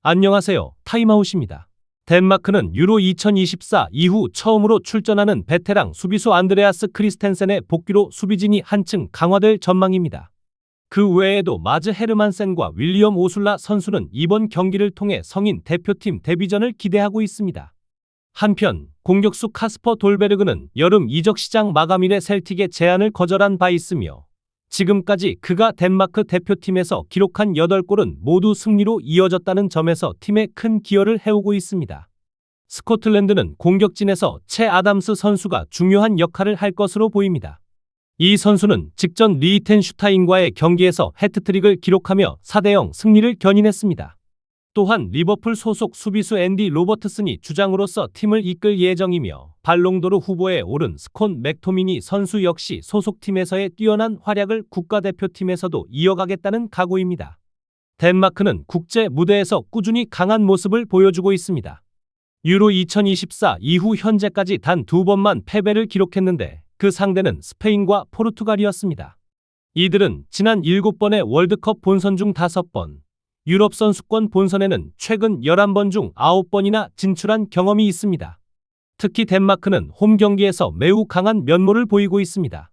안녕하세요. 타임아웃입니다. 덴마크는 유로 2024 이후 처음으로 출전하는 베테랑 수비수 안드레아스 크리스텐센의 복귀로 수비진이 한층 강화될 전망입니다. 그 외에도 마즈 헤르만센과 윌리엄 오술라 선수는 이번 경기를 통해 성인 대표팀 데뷔전을 기대하고 있습니다. 한편 공격수 카스퍼 돌베르그는 여름 이적 시장 마감일에 셀틱의 제안을 거절한 바 있으며 지금까지 그가 덴마크 대표팀에서 기록한 8골은 모두 승리로 이어졌다는 점에서 팀에 큰 기여를 해오고 있습니다. 스코틀랜드는 공격진에서 채 아담스 선수가 중요한 역할을 할 것으로 보입니다. 이 선수는 직전 리히텐슈타인과의 경기에서 해트트릭을 기록하며 4대0 승리를 견인했습니다. 또한 리버풀 소속 수비수 앤디 로버트슨이 주장으로서 팀을 이끌 예정이며 발롱도르 후보에 오른 스콘 맥토미니 선수 역시 소속팀에서의 뛰어난 활약을 국가대표팀에서도 이어가겠다는 각오입니다. 덴마크는 국제 무대에서 꾸준히 강한 모습을 보여주고 있습니다. 유로 2024 이후 현재까지 단 2번만 패배를 기록했는데 그 상대는 스페인과 포르투갈이었습니다. 이들은 지난 7번의 월드컵 본선 중 5번, 유럽 선수권 본선에는 최근 11번 중 9번이나 진출한 경험이 있습니다. 특히 덴마크는 홈 경기에서 매우 강한 면모를 보이고 있습니다.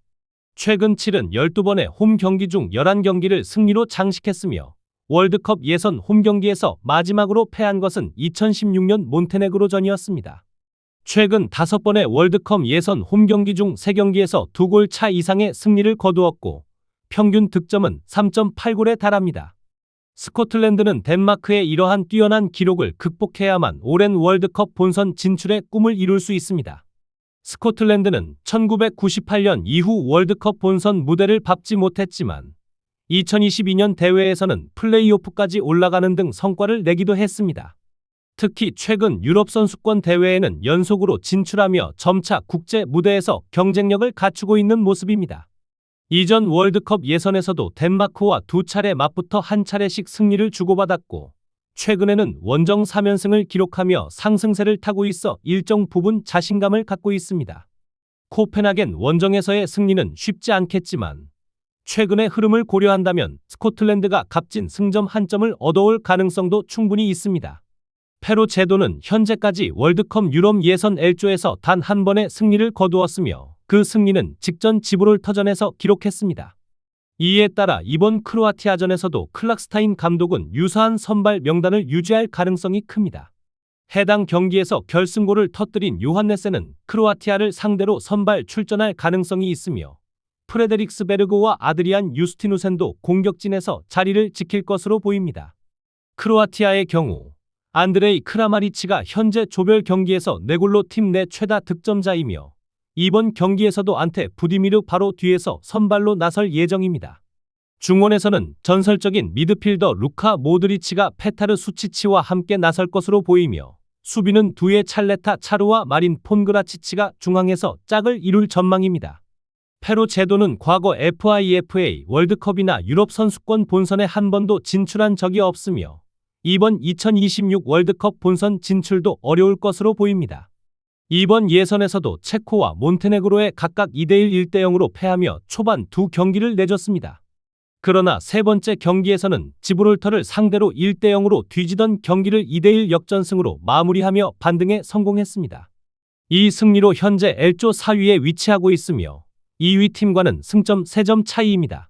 최근 치른 12번의 홈 경기 중 11경기를 승리로 장식했으며 월드컵 예선 홈 경기에서 마지막으로 패한 것은 2016년 몬테네그로전이었습니다. 최근 5번의 월드컵 예선 홈 경기 중 3경기에서 2골 차 이상의 승리를 거두었고 평균 득점은 3.8골에 달합니다. 스코틀랜드는 덴마크의 이러한 뛰어난 기록을 극복해야만 오랜 월드컵 본선 진출의 꿈을 이룰 수 있습니다. 스코틀랜드는 1998년 이후 월드컵 본선 무대를 밟지 못했지만 2022년 대회에서는 플레이오프까지 올라가는 등 성과를 내기도 했습니다. 특히 최근 유럽 선수권 대회에는 연속으로 진출하며 점차 국제 무대에서 경쟁력을 갖추고 있는 모습입니다. 이전 월드컵 예선에서도 덴마크와 2차례 맞붙어 한 차례씩 승리를 주고받았고 최근에는 원정 3연승을 기록하며 상승세를 타고 있어 일정 부분 자신감을 갖고 있습니다. 코펜하겐 원정에서의 승리는 쉽지 않겠지만 최근의 흐름을 고려한다면 스코틀랜드가 값진 승점 1점을 얻어올 가능성도 충분히 있습니다. 페로 제도는 현재까지 월드컵 유럽 예선 L조에서 단 한 번의 승리를 거두었으며 그 승리는 직전 지브롤터전에서 기록했습니다. 이에 따라 이번 크로아티아전에서도 클락스타인 감독은 유사한 선발 명단을 유지할 가능성이 큽니다. 해당 경기에서 결승골을 터뜨린 요한네센은 크로아티아를 상대로 선발 출전할 가능성이 있으며 프레데릭스베르그와 아드리안 유스티누센도 공격진에서 자리를 지킬 것으로 보입니다. 크로아티아의 경우 안드레이 크라마리치가 현재 조별 경기에서 4골로 팀 내 최다 득점자이며 이번 경기에서도 안테 부디미르 바로 뒤에서 선발로 나설 예정입니다. 중원에서는 전설적인 미드필더 루카 모드리치가 페타르 수치치와 함께 나설 것으로 보이며 수비는 두의 찰레타 차루와 마린 폰그라치치가 중앙에서 짝을 이룰 전망입니다. 페로 제도는 과거 FIFA 월드컵이나 유럽 선수권 본선에 한 번도 진출한 적이 없으며 이번 2026 월드컵 본선 진출도 어려울 것으로 보입니다. 이번 예선에서도 체코와 몬테네그로에 각각 2대1, 1대0으로 패하며 초반 2경기를 내줬습니다. 그러나 세 번째 경기에서는 지브롤터를 상대로 1대0으로 뒤지던 경기를 2대1 역전승으로 마무리하며 반등에 성공했습니다. 이 승리로 현재 L조 4위에 위치하고 있으며 2위 팀과는 승점 3점 차이입니다.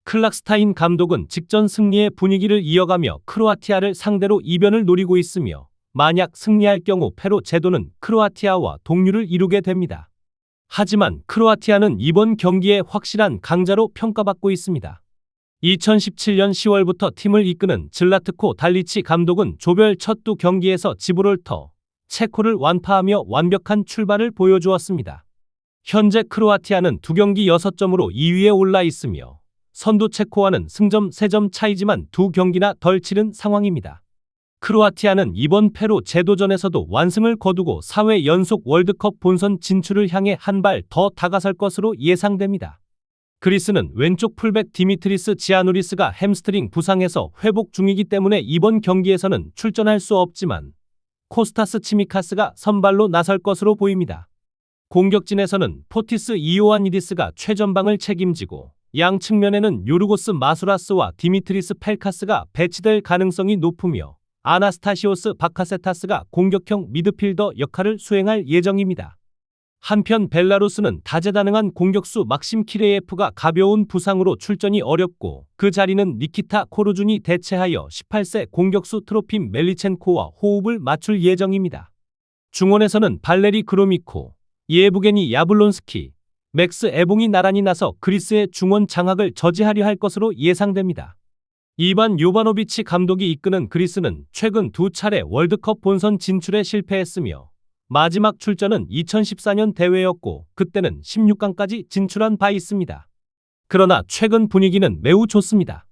클락스타인 감독은 직전 승리의 분위기를 이어가며 크로아티아를 상대로 이변을 노리고 있으며 만약 승리할 경우 페로 제도는 크로아티아와 동률을 이루게 됩니다. 하지만 크로아티아는 이번 경기에 확실한 강자로 평가받고 있습니다. 2017년 10월부터 팀을 이끄는 질라트코 달리치 감독은 조별 첫 2경기에서 지브롤터, 체코를 완파하며 완벽한 출발을 보여주었습니다. 현재 크로아티아는 2경기 6점으로 2위에 올라 있으며 선두 체코와는 승점 3점 차이지만 2경기나 덜 치른 상황입니다. 크로아티아는 이번 페로 제도전에서도 완승을 거두고 4회 연속 월드컵 본선 진출을 향해 한 발 더 다가설 것으로 예상됩니다. 그리스는 왼쪽 풀백 디미트리스 지아누리스가 햄스트링 부상에서 회복 중이기 때문에 이번 경기에서는 출전할 수 없지만 코스타스 치미카스가 선발로 나설 것으로 보입니다. 공격진에서는 포티스 이오아니디스가 최전방을 책임지고 양 측면에는 요르고스 마수라스와 디미트리스 펠카스가 배치될 가능성이 높으며 아나스타시오스 바카세타스가 공격형 미드필더 역할을 수행할 예정입니다. 한편 벨라루스는 다재다능한 공격수 막심 키레예프가 가벼운 부상으로 출전이 어렵고 그 자리는 니키타 코르준이 대체하여 18세 공격수 트로핀 멜리첸코와 호흡을 맞출 예정입니다. 중원에서는 발레리 그로미코, 예부게니 야블론스키, 맥스 에봉이 나란히 나서 그리스의 중원 장악을 저지하려 할 것으로 예상됩니다. 이반 요바노비치 감독이 이끄는 그리스는 최근 2차례 월드컵 본선 진출에 실패했으며 마지막 출전은 2014년 대회였고 그때는 16강까지 진출한 바 있습니다. 그러나 최근 분위기는 매우 좋습니다.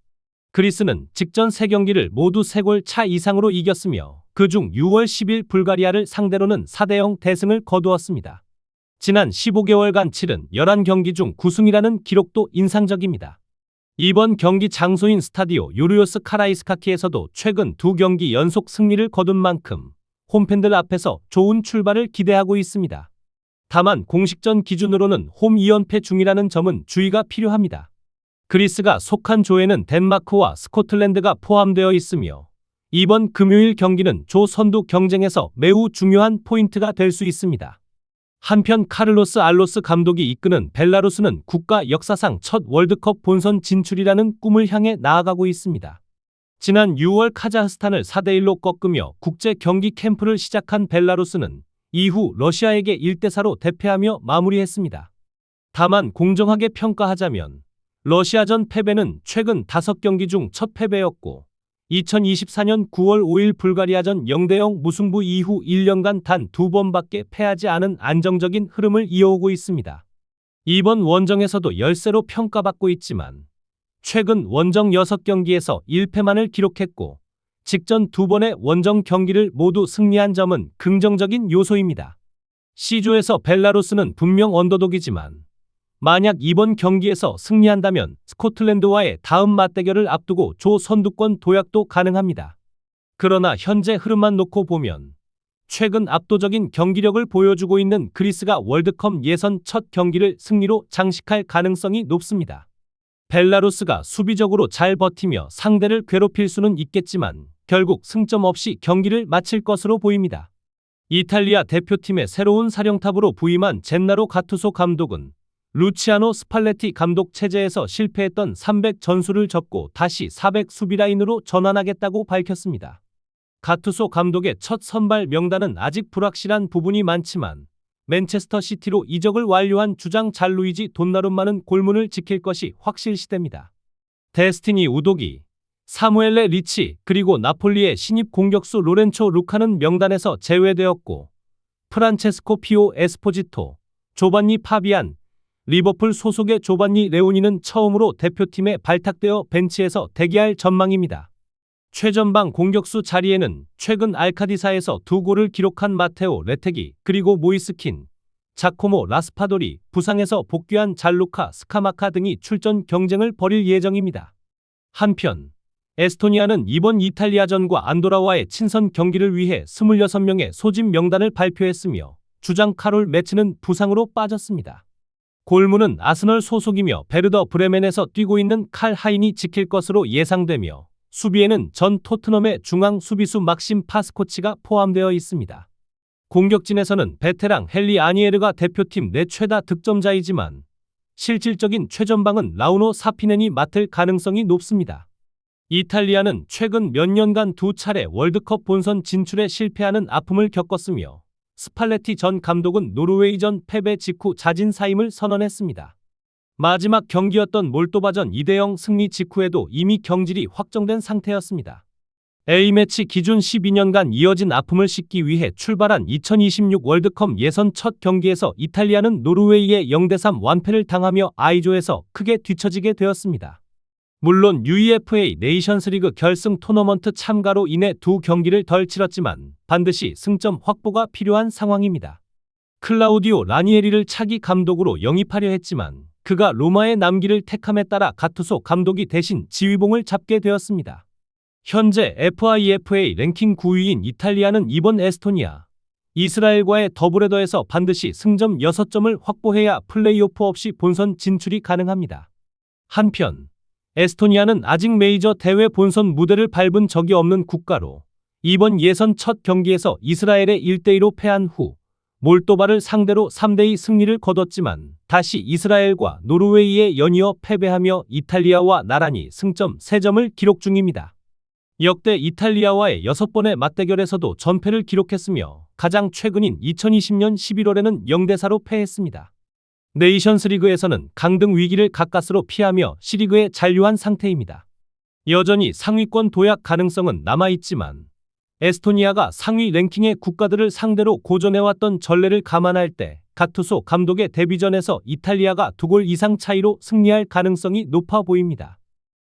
그리스는 직전 3경기를 모두 3골 차 이상으로 이겼으며 그중 6월 10일 불가리아를 상대로는 4대0 대승을 거두었습니다. 지난 15개월간 치른 11경기 중 9승이라는 기록도 인상적입니다. 이번 경기 장소인 스타디오 요르요스 카라이스카키에서도 최근 2경기 연속 승리를 거둔 만큼 홈팬들 앞에서 좋은 출발을 기대하고 있습니다. 다만 공식전 기준으로는 홈 2연패 중이라는 점은 주의가 필요합니다. 그리스가 속한 조에는 덴마크와 스코틀랜드가 포함되어 있으며 이번 금요일 경기는 조 선두 경쟁에서 매우 중요한 포인트가 될 수 있습니다. 한편 카를로스 알로스 감독이 이끄는 벨라루스는 국가 역사상 첫 월드컵 본선 진출이라는 꿈을 향해 나아가고 있습니다. 지난 6월 카자흐스탄을 4대1로 꺾으며 국제 경기 캠프를 시작한 벨라루스는 이후 러시아에게 1대4로 대패하며 마무리했습니다. 다만 공정하게 평가하자면 러시아전 패배는 최근 5경기 중 첫 패배였고 2024년 9월 5일 불가리아전 0대0 무승부 이후 1년간 단 2번밖에 패하지 않은 안정적인 흐름을 이어오고 있습니다. 이번 원정에서도 열세로 평가받고 있지만 최근 원정 6경기에서 1패만을 기록했고 직전 2번의 원정 경기를 모두 승리한 점은 긍정적인 요소입니다. C조에서 벨라루스는 분명 언더독이지만 만약 이번 경기에서 승리한다면 스코틀랜드와의 다음 맞대결을 앞두고 조 선두권 도약도 가능합니다. 그러나 현재 흐름만 놓고 보면 최근 압도적인 경기력을 보여주고 있는 그리스가 월드컵 예선 첫 경기를 승리로 장식할 가능성이 높습니다. 벨라루스가 수비적으로 잘 버티며 상대를 괴롭힐 수는 있겠지만 결국 승점 없이 경기를 마칠 것으로 보입니다. 이탈리아 대표팀의 새로운 사령탑으로 부임한 젠나로 가투소 감독은 루치아노 스팔레티 감독 체제에서 실패했던 300 전술을 접고 다시 400 수비라인으로 전환하겠다고 밝혔습니다. 가투소 감독의 첫 선발 명단은 아직 불확실한 부분이 많지만 맨체스터 시티로 이적을 완료한 주장 잘루이지 돈나룸마는 골문을 지킬 것이 확실시됩니다. 데스티니 우도기, 사무엘레 리치 그리고 나폴리의 신입 공격수 로렌초 루카는 명단에서 제외되었고 프란체스코 피오 에스포지토, 조반니 파비안, 리버풀 소속의 조반니 레오니는 처음으로 대표팀에 발탁되어 벤치에서 대기할 전망입니다. 최전방 공격수 자리에는 최근 알카디사에서 2골을 기록한 마테오 레테기 그리고 모이스킨, 자코모 라스파도리, 부상에서 복귀한 잘루카 스카마카 등이 출전 경쟁을 벌일 예정입니다. 한편 에스토니아는 이번 이탈리아전과 안도라와의 친선 경기를 위해 26명의 소집 명단을 발표했으며 주장 카롤 매츠는 부상으로 빠졌습니다. 골문은 아스널 소속이며 베르더 브레멘에서 뛰고 있는 칼 하인이 지킬 것으로 예상되며 수비에는 전 토트넘의 중앙 수비수 막심 파스코치가 포함되어 있습니다. 공격진에서는 베테랑 헨리 아니에르가 대표팀 내 최다 득점자이지만 실질적인 최전방은 라우노 사피넨이 맡을 가능성이 높습니다. 이탈리아는 최근 몇 년간 2차례 월드컵 본선 진출에 실패하는 아픔을 겪었으며 스팔레티 전 감독은 노르웨이전 패배 직후 자진 사임을 선언했습니다. 마지막 경기였던 몰도바전 2대0 승리 직후에도 이미 경질이 확정된 상태였습니다. A매치 기준 12년간 이어진 아픔을 씻기 위해 출발한 2026 월드컵 예선 첫 경기에서 이탈리아는 노르웨이에 0대3 완패를 당하며 I조에서 크게 뒤처지게 되었습니다. 물론 UEFA 네이션스리그 결승 토너먼트 참가로 인해 2경기를 덜 치렀지만 반드시 승점 확보가 필요한 상황입니다. 클라우디오 라니에리를 차기 감독으로 영입하려 했지만 그가 로마에 남기를 택함에 따라 가투소 감독이 대신 지휘봉을 잡게 되었습니다. 현재 FIFA 랭킹 9위인 이탈리아는 이번 에스토니아, 이스라엘과의 더블헤더에서 반드시 승점 6점을 확보해야 플레이오프 없이 본선 진출이 가능합니다. 한편 에스토니아는 아직 메이저 대회 본선 무대를 밟은 적이 없는 국가로 이번 예선 첫 경기에서 이스라엘에 1대2로 패한 후 몰도바를 상대로 3대2 승리를 거뒀지만 다시 이스라엘과 노르웨이에 연이어 패배하며 이탈리아와 나란히 승점 3점을 기록 중입니다. 역대 이탈리아와의 6번의 맞대결에서도 전패를 기록했으며 가장 최근인 2020년 11월에는 0대4로 패했습니다. 네이션스리그에서는 강등 위기를 가까스로 피하며 C리그에 잔류한 상태입니다. 여전히 상위권 도약 가능성은 남아있지만 에스토니아가 상위 랭킹의 국가들을 상대로 고전해왔던 전례를 감안할 때 가투소 감독의 데뷔전에서 이탈리아가 2골 이상 차이로 승리할 가능성이 높아 보입니다.